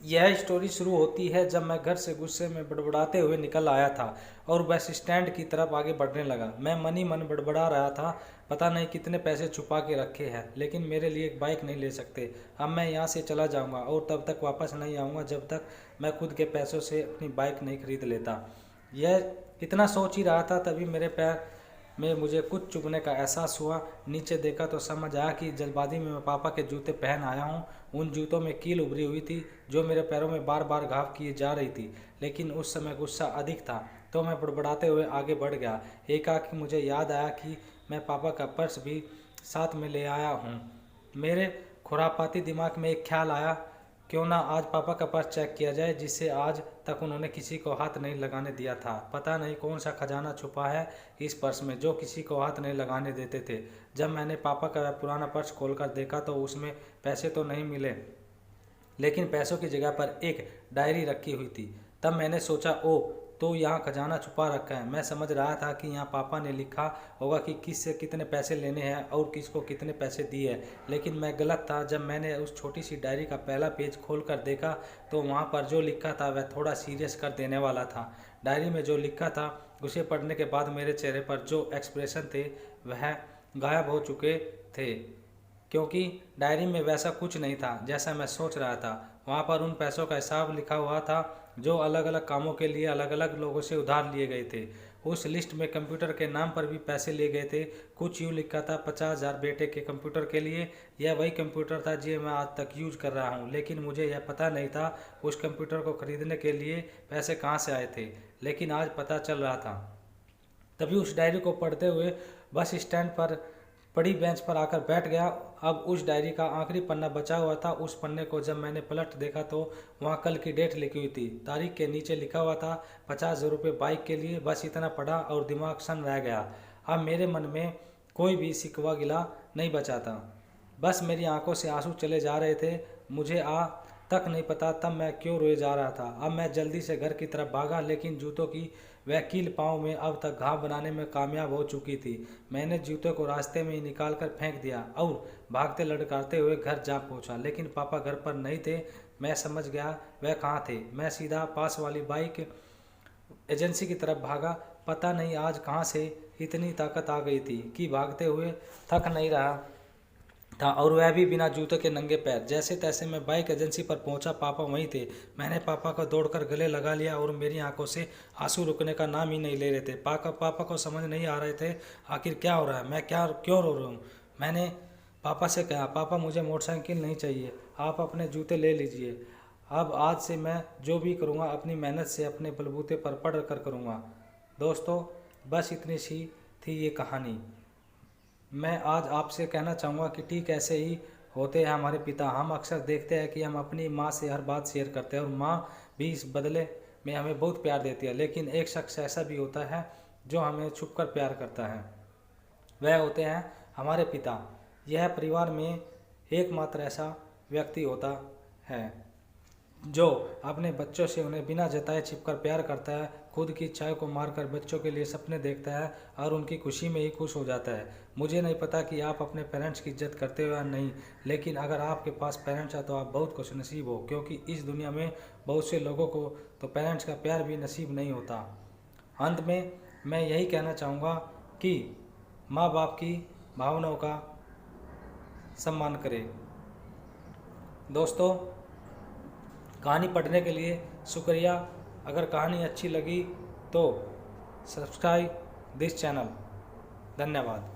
यह स्टोरी शुरू होती है जब मैं घर से गुस्से में बड़बड़ाते हुए निकल आया था और बस स्टैंड की तरफ आगे बढ़ने लगा। मैं मन ही मन बड़बड़ा रहा था, पता नहीं कितने पैसे छुपा के रखे हैं, लेकिन मेरे लिए एक बाइक नहीं ले सकते। अब मैं यहाँ से चला जाऊँगा और तब तक वापस नहीं आऊँगा जब तक मैं खुद के पैसों से अपनी बाइक नहीं खरीद लेता। यह इतना सोच ही रहा था, तभी मेरे पैर में मुझे कुछ चुभने का एहसास हुआ। नीचे देखा तो समझ आया कि जल्दबाजी में मैं पापा के जूते पहन आया हूँ। उन जूतों में कील उभरी हुई थी जो मेरे पैरों में बार बार घाव किए जा रही थी, लेकिन उस समय गुस्सा अधिक था तो मैं बड़बड़ाते हुए आगे बढ़ गया। एकाएक मुझे याद आया कि मैं पापा का पर्स भी साथ में ले आया हूँ। मेरे खुरापाती दिमाग में एक ख्याल आया, क्यों ना आज पापा का पर्स चेक किया जाए, जिसे आज तक उन्होंने किसी को हाथ नहीं लगाने दिया था। पता नहीं कौन सा खजाना छुपा है इस पर्स में जो किसी को हाथ नहीं लगाने देते थे। जब मैंने पापा का पुराना पर्स खोलकर देखा तो उसमें पैसे तो नहीं मिले, लेकिन पैसों की जगह पर एक डायरी रखी हुई थी। तब मैंने सोचा, ओ तो यहाँ खजाना छुपा रखा है। मैं समझ रहा था कि यहाँ पापा ने लिखा होगा कि किस से कितने पैसे लेने हैं और किसको कितने पैसे दिए हैं, लेकिन मैं गलत था। जब मैंने उस छोटी सी डायरी का पहला पेज खोलकर देखा तो वहाँ पर जो लिखा था वह थोड़ा सीरियस कर देने वाला था। डायरी में जो लिखा था उसे पढ़ने के बाद मेरे चेहरे पर जो एक्सप्रेशन थे वह गायब हो चुके थे, क्योंकि डायरी में वैसा कुछ नहीं था जैसा मैं सोच रहा था। वहाँ पर उन पैसों का हिसाब लिखा हुआ था जो अलग अलग कामों के लिए अलग अलग लोगों से उधार लिए गए थे। उस लिस्ट में कंप्यूटर के नाम पर भी पैसे लिए गए थे। कुछ यूँ लिखा था 50,000 बेटे के कंप्यूटर के लिए। यह वही कंप्यूटर था जो मैं आज तक यूज कर रहा हूँ, लेकिन मुझे यह पता नहीं था उस कंप्यूटर को खरीदने के लिए पैसे कहाँ से आए थे, लेकिन आज पता चल रहा था। तभी उस डायरी को पढ़ते हुए बस स्टैंड पर पड़ी बेंच पर आकर बैठ गया। अब उस डायरी का आखिरी पन्ना बचा हुआ था। उस पन्ने को जब मैंने पलट देखा तो वहाँ कल की डेट लिखी हुई थी। तारीख के नीचे लिखा हुआ था 50,000 रुपये बाइक के लिए। बस इतना पढ़ा और दिमाग सन रह गया। अब मेरे मन में कोई भी शिकवा गिला नहीं बचा था, बस मेरी आंखों से आंसू चले जा रहे थे। मुझे तक नहीं पता तब मैं क्यों रोए जा रहा था। अब मैं जल्दी से घर की तरफ भागा, लेकिन जूतों की वह कील पाँव में अब तक घाव बनाने में कामयाब हो चुकी थी। मैंने जूतों को रास्ते में ही निकाल कर फेंक दिया और भागते लड़काते हुए घर जा पहुंचा, लेकिन पापा घर पर नहीं थे। मैं समझ गया वह कहाँ थे। मैं सीधा पास वाली बाइक एजेंसी की तरफ भागा। पता नहीं आज कहाँ से इतनी ताकत आ गई थी कि भागते हुए थक नहीं रहा था, और वह भी बिना जूते के नंगे पैर। जैसे तैसे मैं बाइक एजेंसी पर पहुंचा। पापा वहीं थे। मैंने पापा को दौड़कर गले लगा लिया और मेरी आंखों से आंसू रुकने का नाम ही नहीं ले रहे थे। पापा को समझ नहीं आ रहे थे आखिर क्या हो रहा है, मैं क्यों रो रहा हूँ। मैंने पापा से कहा, पापा मुझे मोटरसाइकिल नहीं चाहिए, आप अपने जूते ले लीजिए। अब आज से मैं जो भी करूँगा अपनी मेहनत से अपने बलबूते पर पढ़ कर करूँगा। दोस्तों, बस इतनी सी थी ये कहानी। मैं आज आपसे कहना चाहूँगा कि ठीक ऐसे ही होते हैं हमारे पिता। हम अक्सर देखते हैं कि हम अपनी माँ से हर बात शेयर करते हैं और माँ भी इस बदले में हमें बहुत प्यार देती है, लेकिन एक शख्स ऐसा भी होता है जो हमें छुपकर प्यार करता है। वह होते हैं हमारे पिता। यह परिवार में एकमात्र ऐसा व्यक्ति होता है जो अपने बच्चों से उन्हें बिना जताए छिपकर प्यार करता है, खुद की इच्छाओं को मारकर बच्चों के लिए सपने देखता है और उनकी खुशी में ही खुश हो जाता है। मुझे नहीं पता कि आप अपने पेरेंट्स की इज्जत करते हो या नहीं, लेकिन अगर आपके पास पेरेंट्स है तो आप बहुत खुशनसीब हो, क्योंकि इस दुनिया में बहुत से लोगों को तो पेरेंट्स का प्यार भी नसीब नहीं होता। अंत में मैं यही कहना चाहूँगा कि माँ बाप की भावनाओं का सम्मान करें। दोस्तों, कहानी पढ़ने के लिए शुक्रिया। अगर कहानी अच्छी लगी तो सब्सक्राइब दिस चैनल। धन्यवाद।